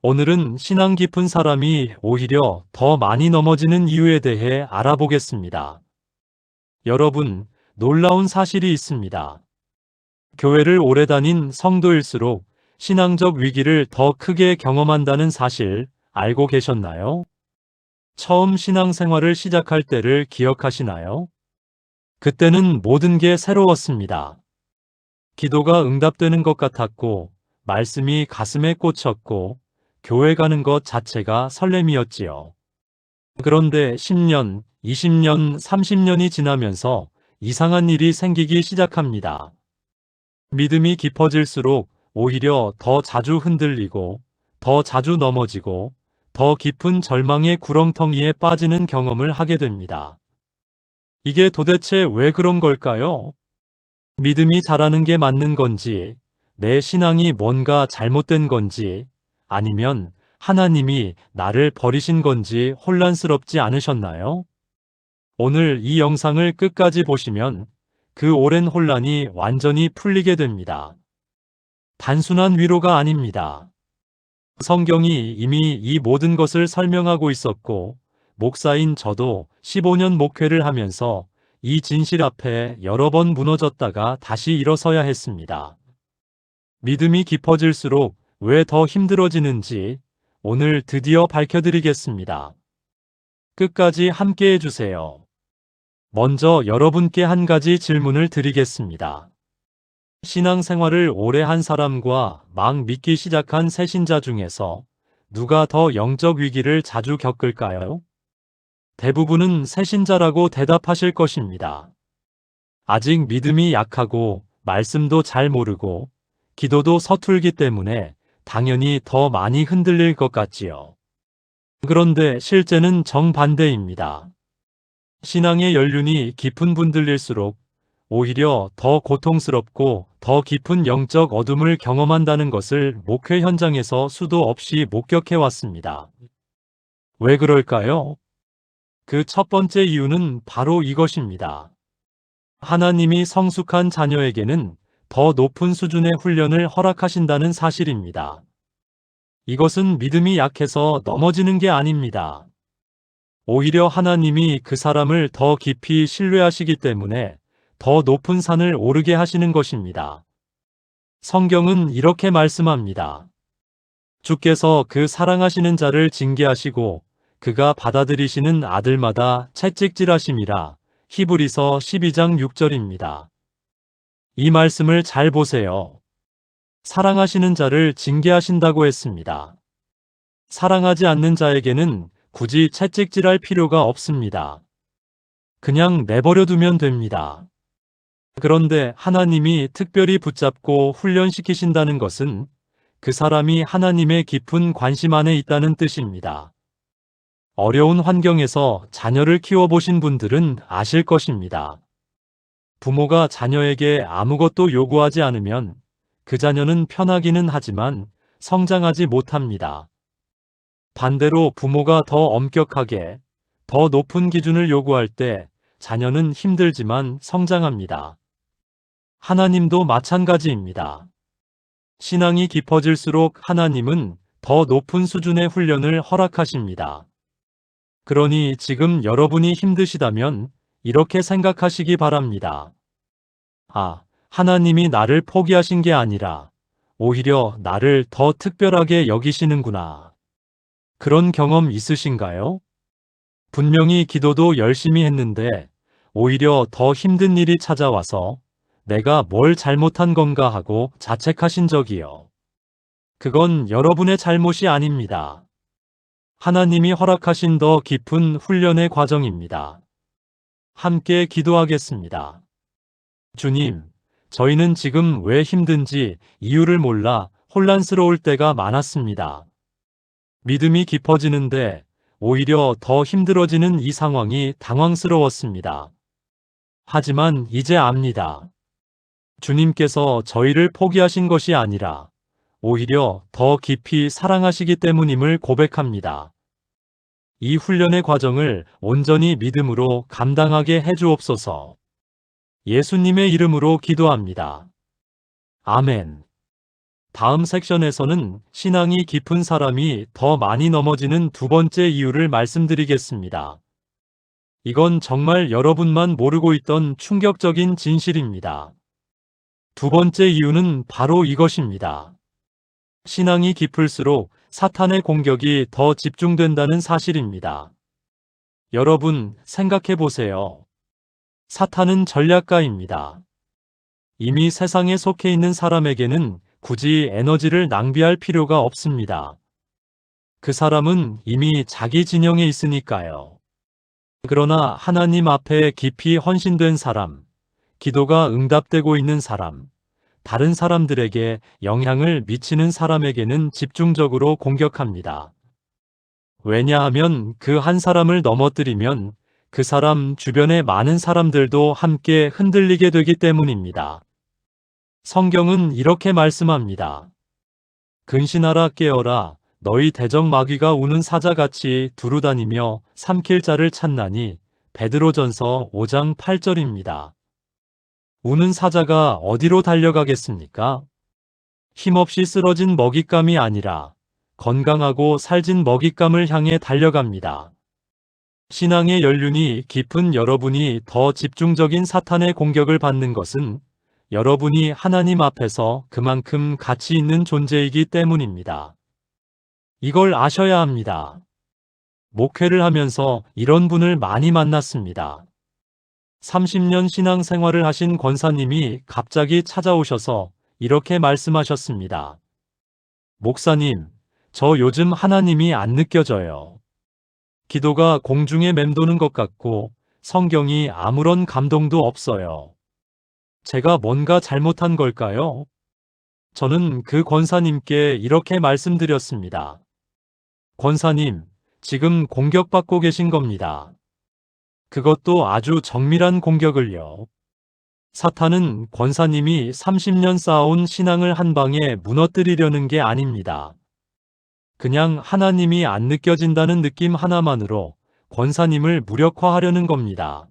오늘은 신앙 깊은 사람이 오히려 더 많이 넘어지는 이유에 대해 알아보겠습니다. 여러분, 놀라운 사실이 있습니다. 교회를 오래 다닌 성도일수록 신앙적 위기를 더 크게 경험한다는 사실 알고 계셨나요? 처음 신앙생활을 시작할 때를 기억하시나요? 그때는 모든 게 새로웠습니다. 기도가 응답되는 것 같았고, 말씀이 가슴에 꽂혔고, 교회 가는 것 자체가 설렘이었지요. 그런데 10년, 20년, 30년이 지나면서 이상한 일이 생기기 시작합니다. 믿음이 깊어질수록 오히려 더 자주 흔들리고, 더 자주 넘어지고, 더 깊은 절망의 구렁텅이에 빠지는 경험을 하게 됩니다. 이게 도대체 왜 그런 걸까요? 믿음이 자라는 게 맞는 건지, 내 신앙이 뭔가 잘못된 건지, 아니면 하나님이 나를 버리신 건지 혼란스럽지 않으셨나요? 오늘 이 영상을 끝까지 보시면 그 오랜 혼란이 완전히 풀리게 됩니다. 단순한 위로가 아닙니다. 성경이 이미 이 모든 것을 설명하고 있었고, 목사인 저도 15년 목회를 하면서 이 진실 앞에 여러 번 무너졌다가 다시 일어서야 했습니다. 믿음이 깊어질수록 왜 더 힘들어지는지 오늘 드디어 밝혀드리겠습니다. 끝까지 함께 해주세요. 먼저 여러분께 한 가지 질문을 드리겠습니다. 신앙생활을 오래 한 사람과 막 믿기 시작한 새신자 중에서 누가 더 영적 위기를 자주 겪을까요? 대부분은 새신자라고 대답하실 것입니다. 아직 믿음이 약하고 말씀도 잘 모르고 기도도 서툴기 때문에 당연히 더 많이 흔들릴 것 같지요. 그런데 실제는 정반대입니다. 신앙의 연륜이 깊은 분들일수록 오히려 더 고통스럽고 더 깊은 영적 어둠을 경험한다는 것을 목회 현장에서 수도 없이 목격해 왔습니다. 왜 그럴까요? 그 첫 번째 이유는 바로 이것입니다. 하나님이 성숙한 자녀에게는 더 높은 수준의 훈련을 허락하신다는 사실입니다. 이것은 믿음이 약해서 넘어지는 게 아닙니다. 오히려 하나님이 그 사람을 더 깊이 신뢰하시기 때문에 더 높은 산을 오르게 하시는 것입니다. 성경은 이렇게 말씀합니다. 주께서 그 사랑하시는 자를 징계하시고 그가 받아들이시는 아들마다 채찍질하심이라. 히브리서 12장 6절입니다. 이 말씀을 잘 보세요. 사랑하시는 자를 징계하신다고 했습니다. 사랑하지 않는 자에게는 굳이 채찍질할 필요가 없습니다. 그냥 내버려 두면 됩니다. 그런데 하나님이 특별히 붙잡고 훈련시키신다는 것은 그 사람이 하나님의 깊은 관심 안에 있다는 뜻입니다. 어려운 환경에서 자녀를 키워보신 분들은 아실 것입니다. 부모가 자녀에게 아무것도 요구하지 않으면 그 자녀는 편하기는 하지만 성장하지 못합니다. 반대로 부모가 더 엄격하게, 더 높은 기준을 요구할 때 자녀는 힘들지만 성장합니다. 하나님도 마찬가지입니다. 신앙이 깊어질수록 하나님은 더 높은 수준의 훈련을 허락하십니다. 그러니 지금 여러분이 힘드시다면 이렇게 생각하시기 바랍니다. 아, 하나님이 나를 포기하신 게 아니라 오히려 나를 더 특별하게 여기시는구나. 그런 경험 있으신가요? 분명히 기도도 열심히 했는데 오히려 더 힘든 일이 찾아와서 내가 뭘 잘못한 건가 하고 자책하신 적이요. 그건 여러분의 잘못이 아닙니다. 하나님이 허락하신 더 깊은 훈련의 과정입니다. 함께 기도하겠습니다. 주님, 저희는 지금 왜 힘든지 이유를 몰라 혼란스러울 때가 많았습니다. 믿음이 깊어지는데 오히려 더 힘들어지는 이 상황이 당황스러웠습니다. 하지만 이제 압니다. 주님께서 저희를 포기하신 것이 아니라 오히려 더 깊이 사랑하시기 때문임을 고백합니다. 이 훈련의 과정을 온전히 믿음으로 감당하게 해주옵소서. 예수님의 이름으로 기도합니다. 아멘. 다음 섹션에서는 신앙이 깊은 사람이 더 많이 넘어지는 두 번째 이유를 말씀드리겠습니다. 이건 정말 여러분만 모르고 있던 충격적인 진실입니다. 두 번째 이유는 바로 이것입니다. 신앙이 깊을수록 사탄의 공격이 더 집중된다는 사실입니다. 여러분, 생각해 보세요. 사탄은 전략가입니다. 이미 세상에 속해 있는 사람에게는 굳이 에너지를 낭비할 필요가 없습니다. 그 사람은 이미 자기 진영에 있으니까요. 그러나 하나님 앞에 깊이 헌신된 사람, 기도가 응답되고 있는 사람, 다른 사람들에게 영향을 미치는 사람에게는 집중적으로 공격합니다. 왜냐하면 그 한 사람을 넘어뜨리면 그 사람 주변의 많은 사람들도 함께 흔들리게 되기 때문입니다. 성경은 이렇게 말씀합니다. 근신하라 깨어라 너희 대적 마귀가 우는 사자같이 두루다니며 삼킬 자를 찾나니 베드로전서 5장 8절입니다. 우는 사자가 어디로 달려가겠습니까? 힘없이 쓰러진 먹잇감이 아니라 건강하고 살진 먹잇감을 향해 달려갑니다. 신앙의 연륜이 깊은 여러분이 더 집중적인 사탄의 공격을 받는 것은 여러분이 하나님 앞에서 그만큼 가치 있는 존재이기 때문입니다. 이걸 아셔야 합니다. 목회를 하면서 이런 분을 많이 만났습니다. 30년 신앙생활을 하신 권사님이 갑자기 찾아오셔서 이렇게 말씀하셨습니다. 목사님, 저 요즘 하나님이 안 느껴져요. 기도가 공중에 맴도는 것 같고 성경이 아무런 감동도 없어요. 제가 뭔가 잘못한 걸까요? 저는 그 권사님께 이렇게 말씀드렸습니다. 권사님, 지금 공격받고 계신 겁니다. 그것도 아주 정밀한 공격을요. 사탄은 권사님이 30년 쌓아온 신앙을 한 방에 무너뜨리려는 게 아닙니다. 그냥 하나님이 안 느껴진다는 느낌 하나만으로 권사님을 무력화하려는 겁니다.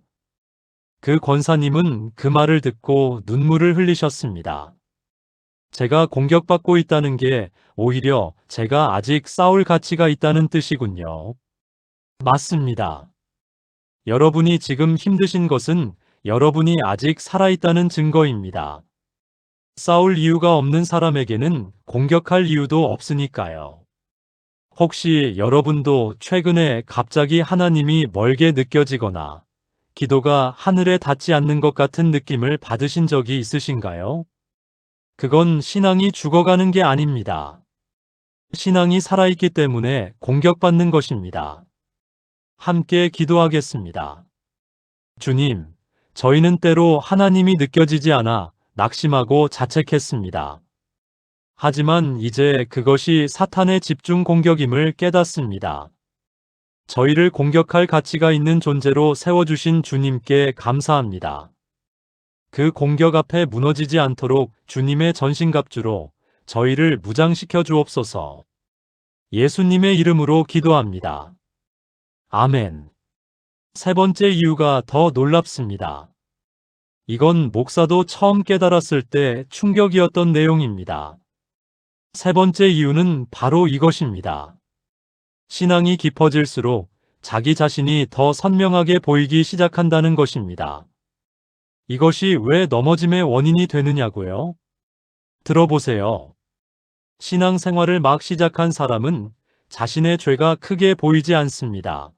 그 권사님은 그 말을 듣고 눈물을 흘리셨습니다. 제가 공격받고 있다는 게 오히려 제가 아직 싸울 가치가 있다는 뜻이군요. 맞습니다. 여러분이 지금 힘드신 것은 여러분이 아직 살아있다는 증거입니다. 싸울 이유가 없는 사람에게는 공격할 이유도 없으니까요. 혹시 여러분도 최근에 갑자기 하나님이 멀게 느껴지거나 기도가 하늘에 닿지 않는 것 같은 느낌을 받으신 적이 있으신가요? 그건 신앙이 죽어가는 게 아닙니다. 신앙이 살아있기 때문에 공격받는 것입니다. 함께 기도하겠습니다. 주님, 저희는 때로 하나님이 느껴지지 않아 낙심하고 자책했습니다. 하지만 이제 그것이 사탄의 집중 공격임을 깨닫습니다. 저희를 공격할 가치가 있는 존재로 세워주신 주님께 감사합니다. 그 공격 앞에 무너지지 않도록 주님의 전신갑주로 저희를 무장시켜 주옵소서. 예수님의 이름으로 기도합니다. 아멘. 세 번째 이유가 더 놀랍습니다. 이건 목사도 처음 깨달았을 때 충격이었던 내용입니다. 세 번째 이유는 바로 이것입니다. 신앙이 깊어질수록 자기 자신이 더 선명하게 보이기 시작한다는 것입니다. 이것이 왜 넘어짐의 원인이 되느냐고요? 들어보세요. 신앙생활을 막 시작한 사람은 자신의 죄가 크게 보이지 않습니다.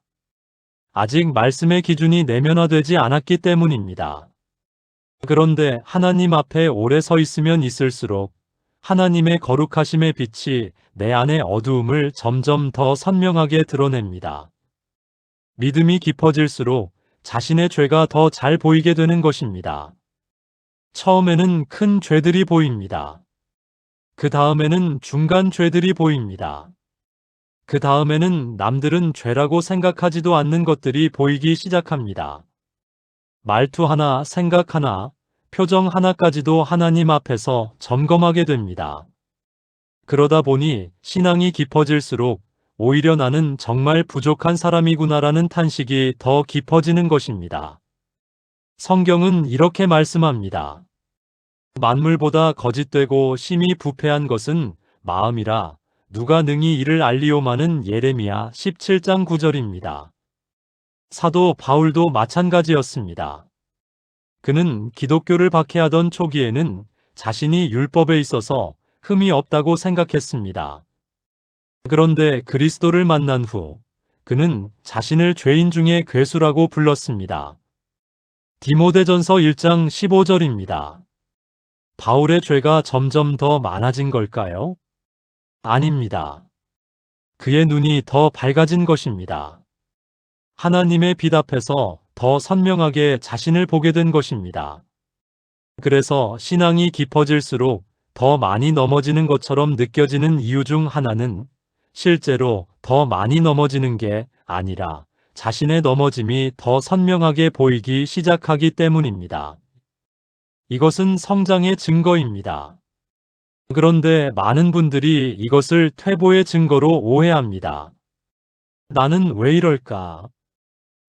아직 말씀의 기준이 내면화되지 않았기 때문입니다. 그런데 하나님 앞에 오래 서 있으면 있을수록 하나님의 거룩하심의 빛이 내 안의 어두움을 점점 더 선명하게 드러냅니다. 믿음이 깊어질수록 자신의 죄가 더 잘 보이게 되는 것입니다. 처음에는 큰 죄들이 보입니다. 그 다음에는 중간 죄들이 보입니다. 그 다음에는 남들은 죄라고 생각하지도 않는 것들이 보이기 시작합니다. 말투 하나, 생각 하나, 표정 하나까지도 하나님 앞에서 점검하게 됩니다. 그러다 보니 신앙이 깊어질수록 오히려 나는 정말 부족한 사람이구나라는 탄식이 더 깊어지는 것입니다. 성경은 이렇게 말씀합니다. 만물보다 거짓되고 심히 부패한 것은 마음이라 누가 능히 이를 알리오마는 예레미야 17장 9절입니다. 사도 바울도 마찬가지였습니다. 그는 기독교를 박해하던 초기에는 자신이 율법에 있어서 흠이 없다고 생각했습니다. 그런데 그리스도를 만난 후 그는 자신을 죄인 중에 괴수라고 불렀습니다. 디모데전서 1장 15절입니다. 바울의 죄가 점점 더 많아진 걸까요? 아닙니다. 그의 눈이 더 밝아진 것입니다. 하나님의 빛 앞에서 더 선명하게 자신을 보게 된 것입니다. 그래서 신앙이 깊어질수록 더 많이 넘어지는 것처럼 느껴지는 이유 중 하나는 실제로 더 많이 넘어지는 게 아니라 자신의 넘어짐이 더 선명하게 보이기 시작하기 때문입니다. 이것은 성장의 증거입니다. 그런데 많은 분들이 이것을 퇴보의 증거로 오해합니다. 나는 왜 이럴까?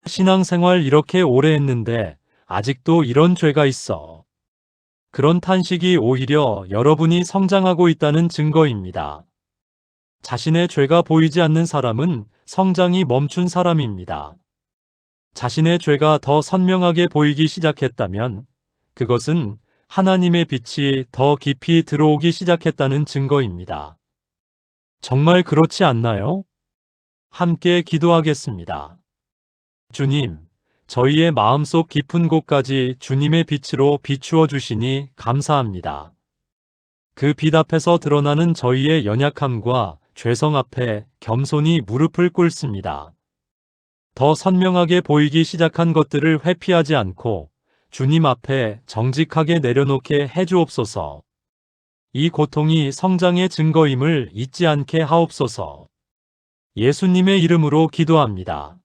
신앙생활 이렇게 오래 했는데 아직도 이런 죄가 있어. 그런 탄식이 오히려 여러분이 성장하고 있다는 증거입니다. 자신의 죄가 보이지 않는 사람은 성장이 멈춘 사람입니다. 자신의 죄가 더 선명하게 보이기 시작했다면 그것은 하나님의 빛이 더 깊이 들어오기 시작했다는 증거입니다. 정말 그렇지 않나요? 함께 기도하겠습니다. 주님, 저희의 마음속 깊은 곳까지 주님의 빛으로 비추어 주시니 감사합니다. 그 빛 앞에서 드러나는 저희의 연약함과 죄성 앞에 겸손히 무릎을 꿇습니다. 더 선명하게 보이기 시작한 것들을 회피하지 않고 주님 앞에 정직하게 내려놓게 해주옵소서. 이 고통이 성장의 증거임을 잊지 않게 하옵소서. 예수님의 이름으로 기도합니다.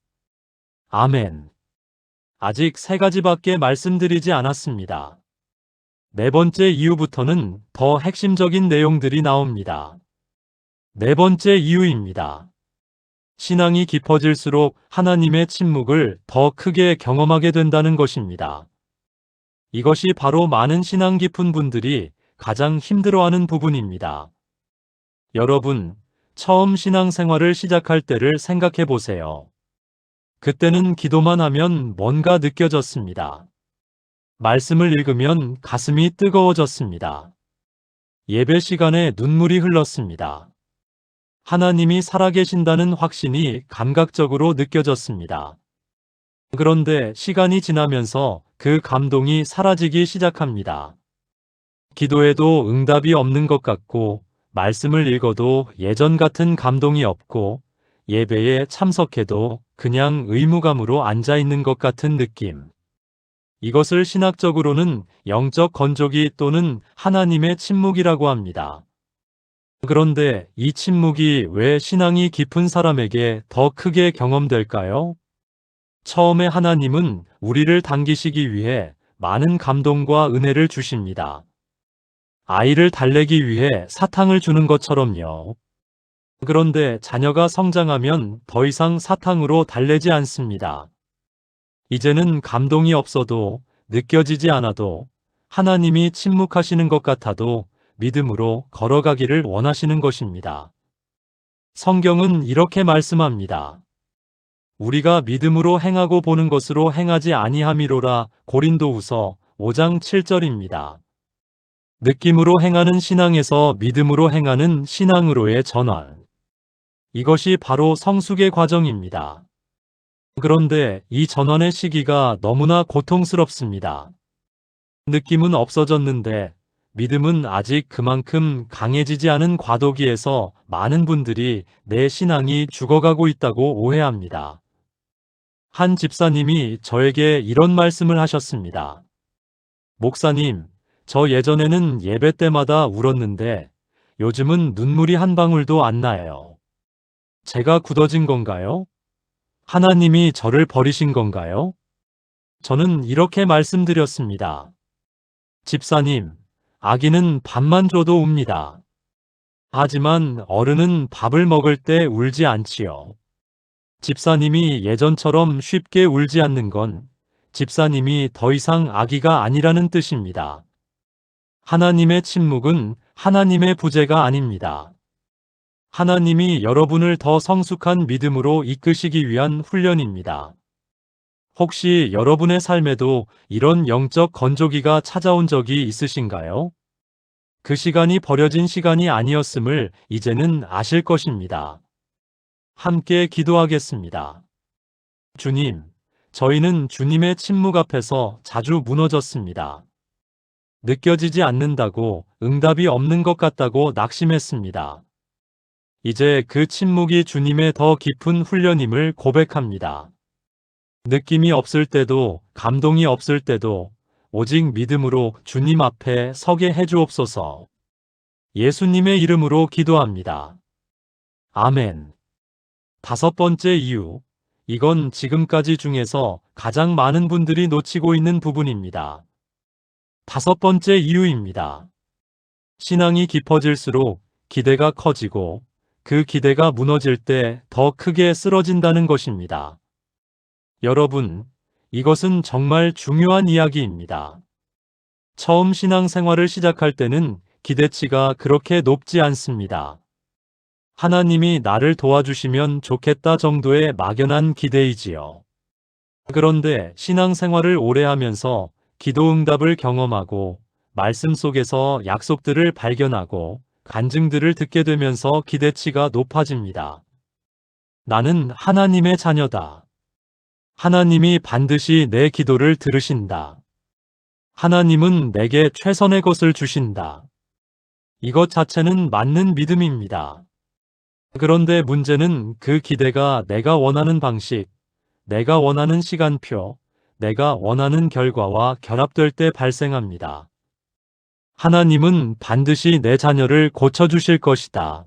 아멘. 아직 3가지밖에 말씀드리지 않았습니다. 4번째 이유부터는 더 핵심적인 내용들이 나옵니다. 4번째 이유입니다. 신앙이 깊어질수록 하나님의 침묵을 더 크게 경험하게 된다는 것입니다. 이것이 바로 많은 신앙 깊은 분들이 가장 힘들어하는 부분입니다. 여러분, 처음 신앙생활을 시작할 때를 생각해 보세요. 그때는 기도만 하면 뭔가 느껴졌습니다. 말씀을 읽으면 가슴이 뜨거워졌습니다. 예배 시간에 눈물이 흘렀습니다. 하나님이 살아계신다는 확신이 감각적으로 느껴졌습니다. 그런데 시간이 지나면서 그 감동이 사라지기 시작합니다. 기도해도 응답이 없는 것 같고, 말씀을 읽어도 예전 같은 감동이 없고, 예배에 참석해도 그냥 의무감으로 앉아 있는 것 같은 느낌. 이것을 신학적으로는 영적 건조기 또는 하나님의 침묵이라고 합니다. 그런데 이 침묵이 왜 신앙이 깊은 사람에게 더 크게 경험될까요? 처음에 하나님은 우리를 당기시기 위해 많은 감동과 은혜를 주십니다. 아이를 달래기 위해 사탕을 주는 것처럼요. 그런데 자녀가 성장하면 더 이상 사탕으로 달래지 않습니다. 이제는 감동이 없어도 느껴지지 않아도 하나님이 침묵하시는 것 같아도 믿음으로 걸어가기를 원하시는 것입니다. 성경은 이렇게 말씀합니다. 우리가 믿음으로 행하고 보는 것으로 행하지 아니함이로라. 고린도후서 5장 7절입니다. 느낌으로 행하는 신앙에서 믿음으로 행하는 신앙으로의 전환. 이것이 바로 성숙의 과정입니다. 그런데 이 전환의 시기가 너무나 고통스럽습니다. 느낌은 없어졌는데 믿음은 아직 그만큼 강해지지 않은 과도기에서 많은 분들이 내 신앙이 죽어가고 있다고 오해합니다. 한 집사님이 저에게 이런 말씀을 하셨습니다. 목사님, 저 예전에는 예배 때마다 울었는데 요즘은 눈물이 한 방울도 안 나요. 제가 굳어진 건가요? 하나님이 저를 버리신 건가요? 저는 이렇게 말씀드렸습니다. 집사님, 아기는 밥만 줘도 웁니다. 하지만 어른은 밥을 먹을 때 울지 않지요. 집사님이 예전처럼 쉽게 울지 않는 건 집사님이 더 이상 아기가 아니라는 뜻입니다. 하나님의 침묵은 하나님의 부재가 아닙니다. 하나님이 여러분을 더 성숙한 믿음으로 이끄시기 위한 훈련입니다. 혹시 여러분의 삶에도 이런 영적 건조기가 찾아온 적이 있으신가요? 그 시간이 버려진 시간이 아니었음을 이제는 아실 것입니다. 함께 기도하겠습니다. 주님, 저희는 주님의 침묵 앞에서 자주 무너졌습니다. 느껴지지 않는다고, 응답이 없는 것 같다고 낙심했습니다. 이제 그 침묵이 주님의 더 깊은 훈련임을 고백합니다. 느낌이 없을 때도, 감동이 없을 때도 오직 믿음으로 주님 앞에 서게 해주옵소서. 예수님의 이름으로 기도합니다. 아멘. 5번째 이유. 이건 지금까지 중에서 가장 많은 분들이 놓치고 있는 부분입니다. 5번째 이유입니다. 신앙이 깊어질수록 기대가 커지고 그 기대가 무너질 때 더 크게 쓰러진다는 것입니다. 여러분, 이것은 정말 중요한 이야기입니다. 처음 신앙생활을 시작할 때는 기대치가 그렇게 높지 않습니다. 하나님이 나를 도와주시면 좋겠다 정도의 막연한 기대이지요. 그런데 신앙생활을 오래 하면서 기도 응답을 경험하고 말씀 속에서 약속들을 발견하고 간증들을 듣게 되면서 기대치가 높아집니다. 나는 하나님의 자녀다. 하나님이 반드시 내 기도를 들으신다. 하나님은 내게 최선의 것을 주신다. 이것 자체는 맞는 믿음입니다. 그런데 문제는 그 기대가 내가 원하는 방식, 내가 원하는 시간표, 내가 원하는 결과와 결합될 때 발생합니다. 하나님은 반드시 내 자녀를 고쳐주실 것이다.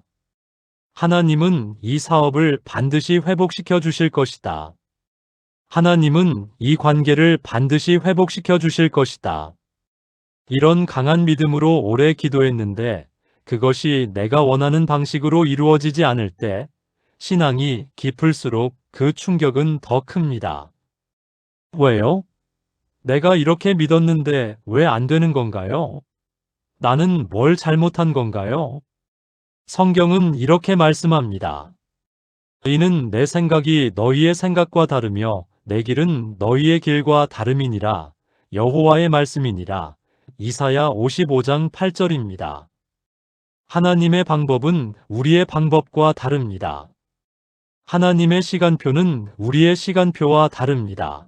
하나님은 이 사업을 반드시 회복시켜 주실 것이다. 하나님은 이 관계를 반드시 회복시켜 주실 것이다. 이런 강한 믿음으로 오래 기도했는데 그것이 내가 원하는 방식으로 이루어지지 않을 때 신앙이 깊을수록 그 충격은 더 큽니다. 왜요? 내가 이렇게 믿었는데 왜 안 되는 건가요? 나는 뭘 잘못한 건가요? 성경은 이렇게 말씀합니다. 이는 내 생각이 너희의 생각과 다르며 내 길은 너희의 길과 다름이니라. 여호와의 말씀이니라. 이사야 55장 8절입니다. 하나님의 방법은 우리의 방법과 다릅니다. 하나님의 시간표는 우리의 시간표와 다릅니다.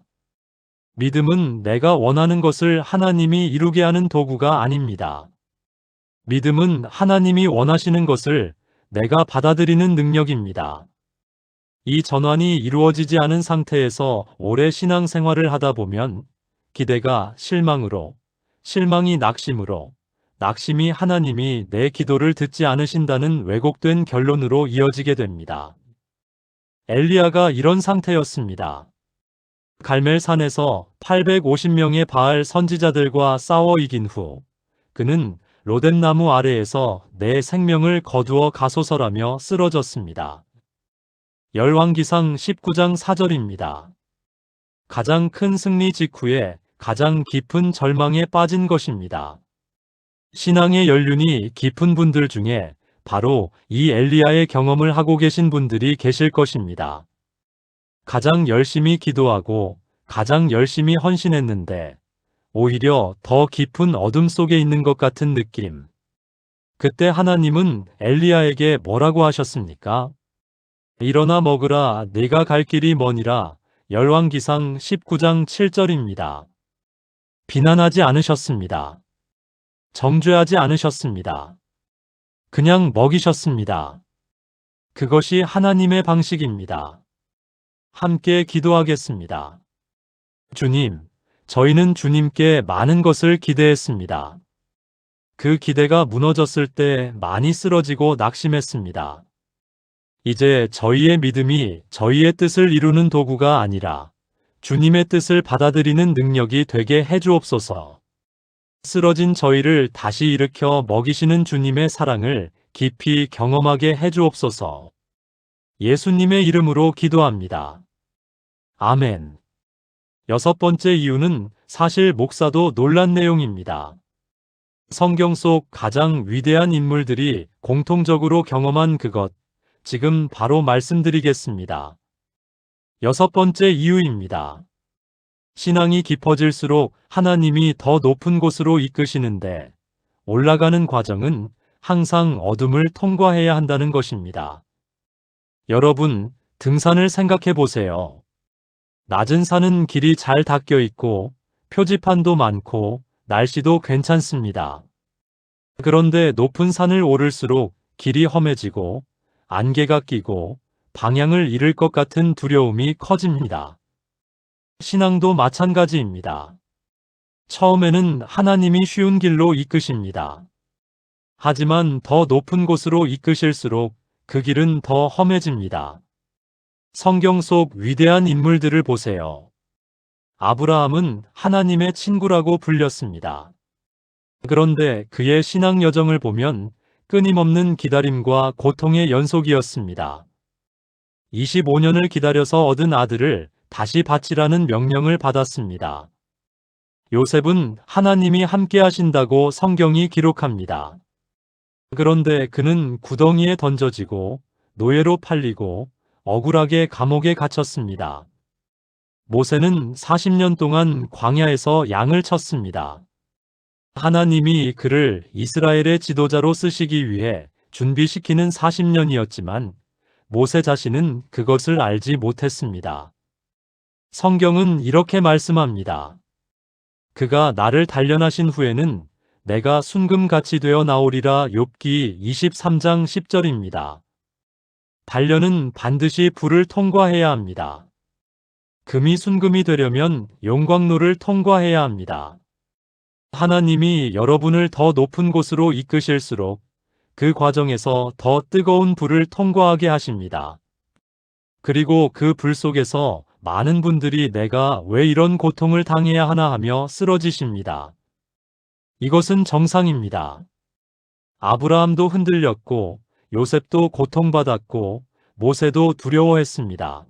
믿음은 내가 원하는 것을 하나님이 이루게 하는 도구가 아닙니다. 믿음은 하나님이 원하시는 것을 내가 받아들이는 능력입니다. 이 전환이 이루어지지 않은 상태에서 오래 신앙생활을 하다 보면 기대가 실망으로, 실망이 낙심으로, 낙심이 하나님이 내 기도를 듣지 않으신다는 왜곡된 결론으로 이어지게 됩니다. 엘리야가 이런 상태였습니다. 갈멜산에서 850명의 바알 선지자들과 싸워 이긴 후 그는 로뎀나무 아래에서 내 생명을 거두어 가소서라며 쓰러졌습니다. 열왕기상 19장 4절입니다. 가장 큰 승리 직후에 가장 깊은 절망에 빠진 것입니다. 신앙의 연륜이 깊은 분들 중에 바로 이 엘리야의 경험을 하고 계신 분들이 계실 것입니다. 가장 열심히 기도하고 가장 열심히 헌신했는데 오히려 더 깊은 어둠 속에 있는 것 같은 느낌. 그때 하나님은 엘리야에게 뭐라고 하셨습니까? 일어나 먹으라, 네가 갈 길이 머니라. 열왕기상 19장 7절입니다. 비난하지 않으셨습니다. 정죄하지 않으셨습니다. 그냥 먹이셨습니다. 그것이 하나님의 방식입니다. 함께 기도하겠습니다. 주님, 저희는 주님께 많은 것을 기대했습니다. 그 기대가 무너졌을 때 많이 쓰러지고 낙심했습니다. 이제 저희의 믿음이 저희의 뜻을 이루는 도구가 아니라 주님의 뜻을 받아들이는 능력이 되게 해주옵소서. 쓰러진 저희를 다시 일으켜 먹이시는 주님의 사랑을 깊이 경험하게 해주옵소서. 예수님의 이름으로 기도합니다. 아멘. 6번째 이유는 사실 목사도 놀란 내용입니다. 성경 속 가장 위대한 인물들이 공통적으로 경험한 그것, 지금 바로 말씀드리겠습니다. 여섯 번째 이유입니다. 신앙이 깊어질수록 하나님이 더 높은 곳으로 이끄시는데 올라가는 과정은 항상 어둠을 통과해야 한다는 것입니다. 여러분, 등산을 생각해 보세요. 낮은 산은 길이 잘 닦여 있고 표지판도 많고 날씨도 괜찮습니다. 그런데 높은 산을 오를수록 길이 험해지고 안개가 끼고 방향을 잃을 것 같은 두려움이 커집니다. 신앙도 마찬가지입니다. 처음에는 하나님이 쉬운 길로 이끄십니다. 하지만 더 높은 곳으로 이끄실수록 그 길은 더 험해집니다. 성경 속 위대한 인물들을 보세요. 아브라함은 하나님의 친구라고 불렸습니다. 그런데 그의 신앙 여정을 보면 끊임없는 기다림과 고통의 연속이었습니다. 25년을 기다려서 얻은 아들을 다시 바치라는 명령을 받았습니다. 요셉은 하나님이 함께 하신다고 성경이 기록합니다. 그런데 그는 구덩이에 던져지고 노예로 팔리고 억울하게 감옥에 갇혔습니다. 모세는 40년 동안 광야에서 양을 쳤습니다. 하나님이 그를 이스라엘의 지도자로 쓰시기 위해 준비시키는 40년이었지만 모세 자신은 그것을 알지 못했습니다. 성경은 이렇게 말씀합니다. 그가 나를 단련하신 후에는 내가 순금같이 되어 나오리라. 욥기 23장 10절입니다. 단련은 반드시 불을 통과해야 합니다. 금이 순금이 되려면 용광로를 통과해야 합니다. 하나님이 여러분을 더 높은 곳으로 이끄실수록 그 과정에서 더 뜨거운 불을 통과하게 하십니다. 그리고 그 불 속에서 많은 분들이 내가 왜 이런 고통을 당해야 하나 하며 쓰러지십니다. 이것은 정상입니다. 아브라함도 흔들렸고 요셉도 고통받았고 모세도 두려워했습니다.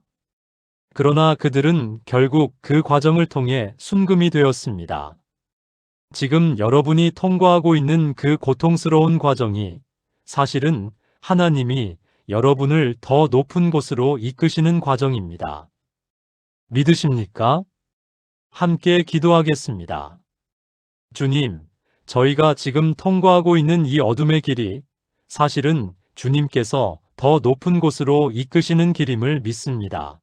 그러나 그들은 결국 그 과정을 통해 순금이 되었습니다. 지금 여러분이 통과하고 있는 그 고통스러운 과정이 사실은 하나님이 여러분을 더 높은 곳으로 이끄시는 과정입니다. 믿으십니까? 함께 기도하겠습니다. 주님, 저희가 지금 통과하고 있는 이 어둠의 길이 사실은 주님께서 더 높은 곳으로 이끄시는 길임을 믿습니다.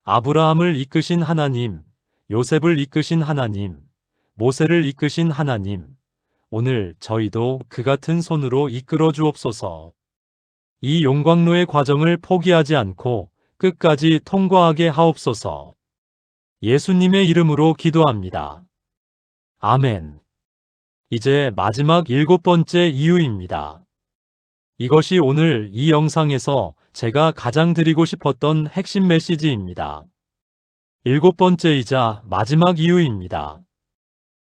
아브라함을 이끄신 하나님, 요셉을 이끄신 하나님, 모세를 이끄신 하나님, 오늘 저희도 그 같은 손으로 이끌어 주옵소서. 이 용광로의 과정을 포기하지 않고 끝까지 통과하게 하옵소서. 예수님의 이름으로 기도합니다. 아멘. 이제 마지막 일곱 번째 이유입니다. 이것이 오늘 이 영상에서 제가 가장 드리고 싶었던 핵심 메시지입니다. 일곱 번째이자 마지막 이유입니다.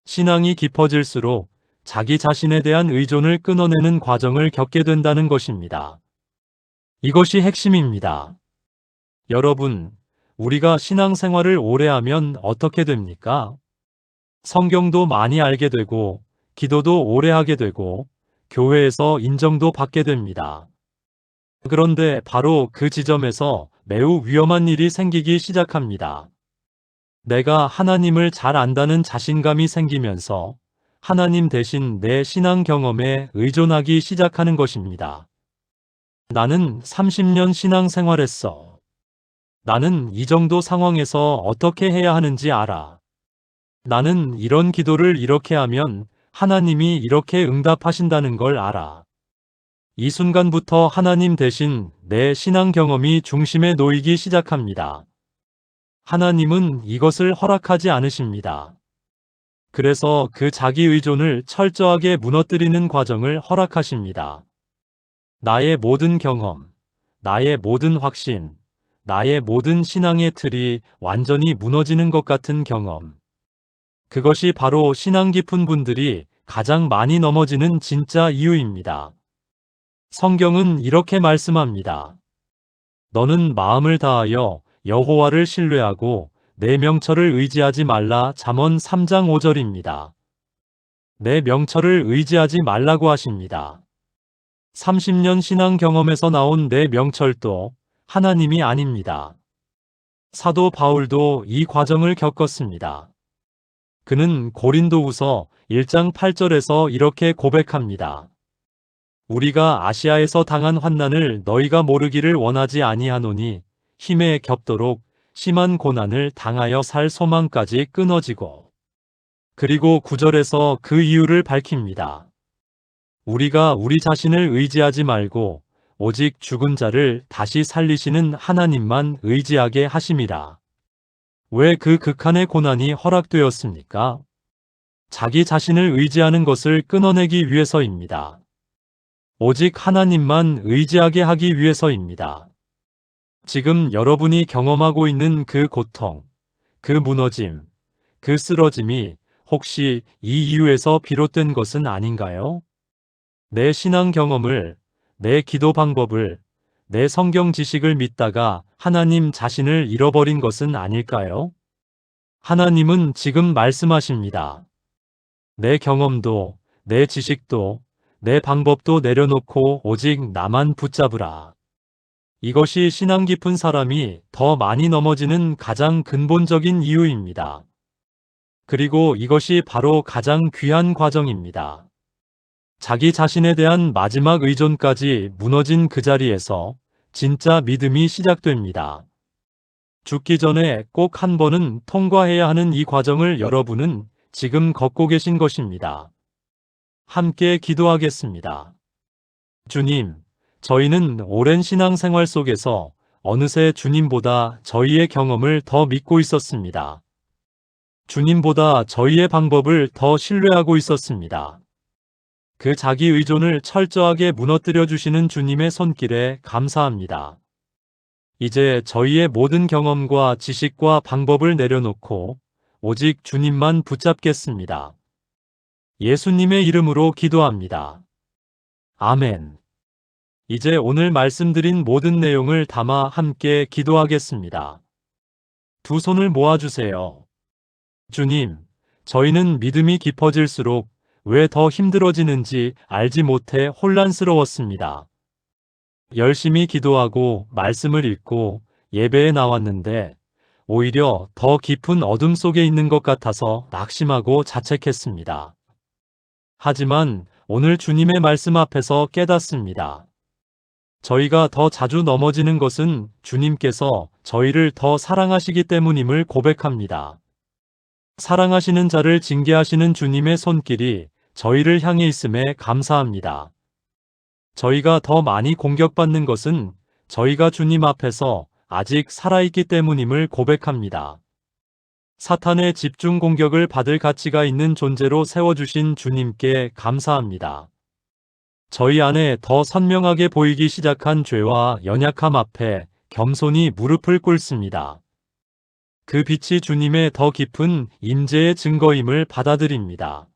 신앙이 깊어질수록 자기 자신에 대한 의존을 끊어내는 과정을 겪게 된다는 것입니다. 이것이 핵심입니다. 여러분, 우리가 신앙생활을 오래 하면 어떻게 됩니까? 성경도 많이 알게 되고, 기도도 오래 하게 되고, 교회에서 인정도 받게 됩니다. 그런데 바로 그 지점에서 매우 위험한 일이 생기기 시작합니다. 내가 하나님을 잘 안다는 자신감이 생기면서 하나님 대신 내 신앙 경험에 의존하기 시작하는 것입니다. 나는 30년 신앙 생활했어. 나는 이 정도 상황에서 어떻게 해야 하는지 알아. 나는 이런 기도를 이렇게 하면 하나님이 이렇게 응답하신다는 걸 알아. 이 순간부터 하나님 대신 내 신앙 경험이 중심에 놓이기 시작합니다. 하나님은 이것을 허락하지 않으십니다. 그래서 그 자기 의존을 철저하게 무너뜨리는 과정을 허락하십니다. 나의 모든 경험, 나의 모든 확신, 나의 모든 신앙의 틀이 완전히 무너지는 것 같은 경험. 그것이 바로 신앙 깊은 분들이 가장 많이 넘어지는 진짜 이유입니다. 성경은 이렇게 말씀합니다. 너는 마음을 다하여 여호와를 신뢰하고 내 명철을 의지하지 말라. 잠언 3장 5절입니다. 내 명철을 의지하지 말라고 하십니다. 30년 신앙 경험에서 나온 내 명철도 하나님이 아닙니다. 사도 바울도 이 과정을 겪었습니다. 그는 고린도후서 1장 8절에서 이렇게 고백합니다. 우리가 아시아에서 당한 환난을 너희가 모르기를 원하지 아니하노니 힘에 겹도록 심한 고난을 당하여 살 소망까지 끊어지고. 그리고 9절에서 그 이유를 밝힙니다. 우리가 우리 자신을 의지하지 말고 오직 죽은 자를 다시 살리시는 하나님만 의지하게 하심이라. 왜 그 극한의 고난이 허락되었습니까? 자기 자신을 의지하는 것을 끊어내기 위해서입니다. 오직 하나님만 의지하게 하기 위해서입니다. 지금 여러분이 경험하고 있는 그 고통, 그 무너짐, 그 쓰러짐이 혹시 이 이유에서 비롯된 것은 아닌가요? 내 신앙 경험을, 내 기도 방법을, 내 성경 지식을 믿다가 하나님 자신을 잃어버린 것은 아닐까요? 하나님은 지금 말씀하십니다. 내 경험도, 내 지식도, 내 방법도 내려놓고 오직 나만 붙잡으라. 이것이 신앙 깊은 사람이 더 많이 넘어지는 가장 근본적인 이유입니다. 그리고 이것이 바로 가장 귀한 과정입니다. 자기 자신에 대한 마지막 의존까지 무너진 그 자리에서 진짜 믿음이 시작됩니다. 죽기 전에 꼭 한 번은 통과해야 하는 이 과정을 여러분은 지금 걷고 계신 것입니다. 함께 기도하겠습니다. 주님, 저희는 오랜 신앙생활 속에서 어느새 주님보다 저희의 경험을 더 믿고 있었습니다. 주님보다 저희의 방법을 더 신뢰하고 있었습니다. 그 자기 의존을 철저하게 무너뜨려 주시는 주님의 손길에 감사합니다. 이제 저희의 모든 경험과 지식과 방법을 내려놓고 오직 주님만 붙잡겠습니다. 예수님의 이름으로 기도합니다. 아멘. 이제 오늘 말씀드린 모든 내용을 담아 함께 기도하겠습니다. 두 손을 모아주세요. 주님, 저희는 믿음이 깊어질수록 왜 더 힘들어지는지 알지 못해 혼란스러웠습니다. 열심히 기도하고 말씀을 읽고 예배에 나왔는데 오히려 더 깊은 어둠 속에 있는 것 같아서 낙심하고 자책했습니다. 하지만 오늘 주님의 말씀 앞에서 깨닫습니다. 저희가 더 자주 넘어지는 것은 주님께서 저희를 더 사랑하시기 때문임을 고백합니다. 사랑하시는 자를 징계하시는 주님의 손길이 저희를 향해 있음에 감사합니다. 저희가 더 많이 공격받는 것은 저희가 주님 앞에서 아직 살아있기 때문임을 고백합니다. 사탄의 집중 공격을 받을 가치가 있는 존재로 세워주신 주님께 감사합니다. 저희 안에 더 선명하게 보이기 시작한 죄와 연약함 앞에 겸손히 무릎을 꿇습니다. 그 빛이 주님의 더 깊은 임재의 증거임을 받아들입니다.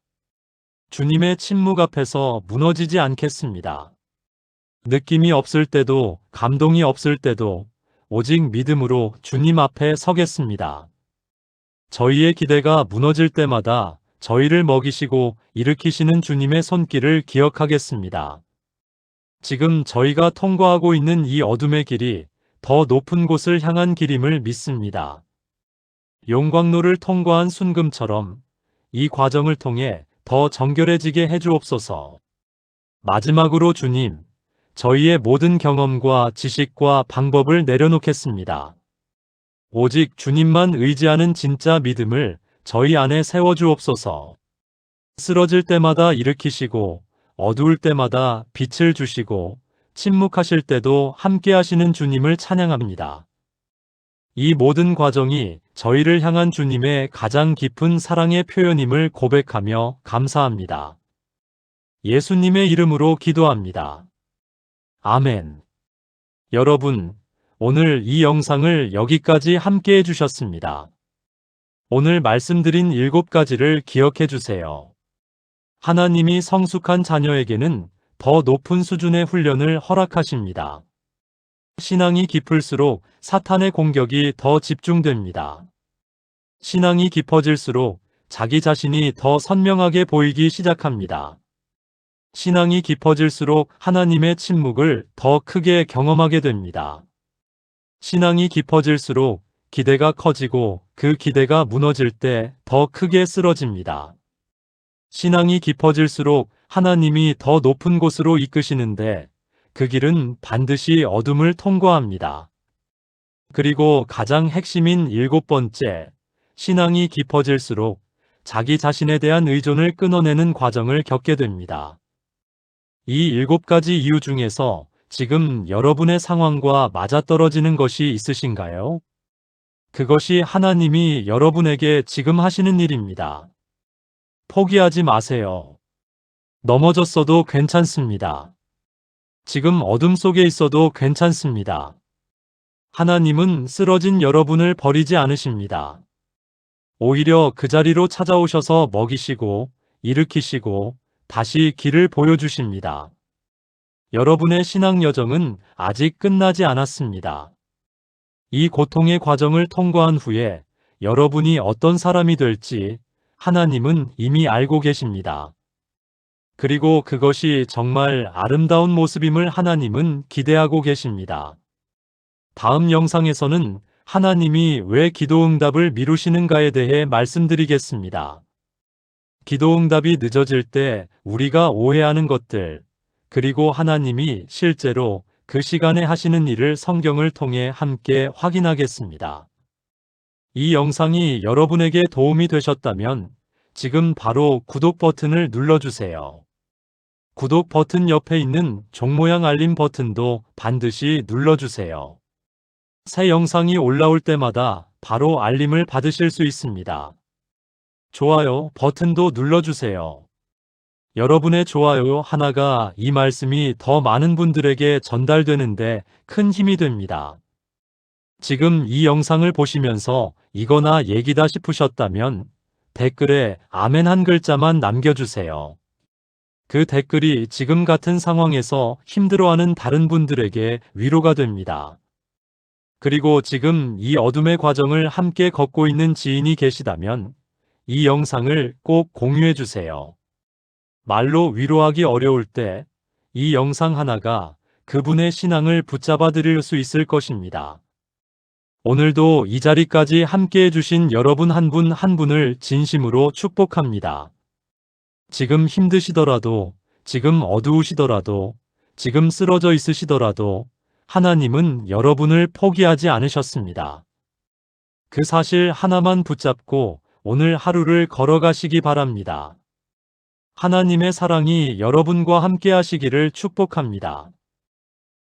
주님의 침묵 앞에서 무너지지 않겠습니다. 느낌이 없을 때도 감동이 없을 때도 오직 믿음으로 주님 앞에 서겠습니다. 저희의 기대가 무너질 때마다 저희를 먹이시고 일으키시는 주님의 손길을 기억하겠습니다. 지금 저희가 통과하고 있는 이 어둠의 길이 더 높은 곳을 향한 길임을 믿습니다. 용광로를 통과한 순금처럼 이 과정을 통해 더 정결해지게 해주옵소서. 마지막으로 주님, 저희의 모든 경험과 지식과 방법을 내려놓겠습니다. 오직 주님만 의지하는 진짜 믿음을 저희 안에 세워주옵소서. 쓰러질 때마다 일으키시고 어두울 때마다 빛을 주시고 침묵하실 때도 함께 하시는 주님을 찬양합니다. 이 모든 과정이 저희를 향한 주님의 가장 깊은 사랑의 표현임을 고백하며 감사합니다. 예수님의 이름으로 기도합니다. 아멘. 여러분, 오늘 이 영상을 여기까지 함께 해주셨습니다. 오늘 말씀드린 7가지를 기억해 주세요. 하나님이 성숙한 자녀에게는 더 높은 수준의 훈련을 허락하십니다. 신앙이 깊을수록 사탄의 공격이 더 집중됩니다. 신앙이 깊어질수록 자기 자신이 더 선명하게 보이기 시작합니다. 신앙이 깊어질수록 하나님의 침묵을 더 크게 경험하게 됩니다. 신앙이 깊어질수록 기대가 커지고 그 기대가 무너질 때 더 크게 쓰러집니다. 신앙이 깊어질수록 하나님이 더 높은 곳으로 이끄시는데 그 길은 반드시 어둠을 통과합니다. 그리고 가장 핵심인 7번째, 신앙이 깊어질수록 자기 자신에 대한 의존을 끊어내는 과정을 겪게 됩니다. 이 7가지 이유 중에서 지금 여러분의 상황과 맞아떨어지는 것이 있으신가요? 그것이 하나님이 여러분에게 지금 하시는 일입니다. 포기하지 마세요. 넘어졌어도 괜찮습니다. 지금 어둠 속에 있어도 괜찮습니다. 하나님은 쓰러진 여러분을 버리지 않으십니다. 오히려 그 자리로 찾아오셔서 먹이시고 일으키시고 다시 길을 보여주십니다. 여러분의 신앙 여정은 아직 끝나지 않았습니다. 이 고통의 과정을 통과한 후에 여러분이 어떤 사람이 될지 하나님은 이미 알고 계십니다. 그리고 그것이 정말 아름다운 모습임을 하나님은 기대하고 계십니다. 다음 영상에서는 하나님이 왜 기도응답을 미루시는가에 대해 말씀드리겠습니다. 기도응답이 늦어질 때 우리가 오해하는 것들, 그리고 하나님이 실제로 그 시간에 하시는 일을 성경을 통해 함께 확인하겠습니다. 이 영상이 여러분에게 도움이 되셨다면 지금 바로 구독 버튼을 눌러주세요. 구독 버튼 옆에 있는 종 모양 알림 버튼도 반드시 눌러주세요. 새 영상이 올라올 때마다 바로 알림을 받으실 수 있습니다. 좋아요 버튼도 눌러주세요. 여러분의 좋아요 하나가 이 말씀이 더 많은 분들에게 전달되는데 큰 힘이 됩니다. 지금 이 영상을 보시면서 이거나 얘기다 싶으셨다면 댓글에 아멘 한 글자만 남겨주세요. 그 댓글이 지금 같은 상황에서 힘들어하는 다른 분들에게 위로가 됩니다. 그리고 지금 이 어둠의 과정을 함께 걷고 있는 지인이 계시다면 이 영상을 꼭 공유해 주세요. 말로 위로하기 어려울 때 이 영상 하나가 그분의 신앙을 붙잡아 드릴 수 있을 것입니다. 오늘도 이 자리까지 함께 해주신 여러분 한 분 한 분을 진심으로 축복합니다. 지금 힘드시더라도, 지금 어두우시더라도, 지금 쓰러져 있으시더라도 하나님은 여러분을 포기하지 않으셨습니다. 그 사실 하나만 붙잡고 오늘 하루를 걸어가시기 바랍니다. 하나님의 사랑이 여러분과 함께 하시기를 축복합니다.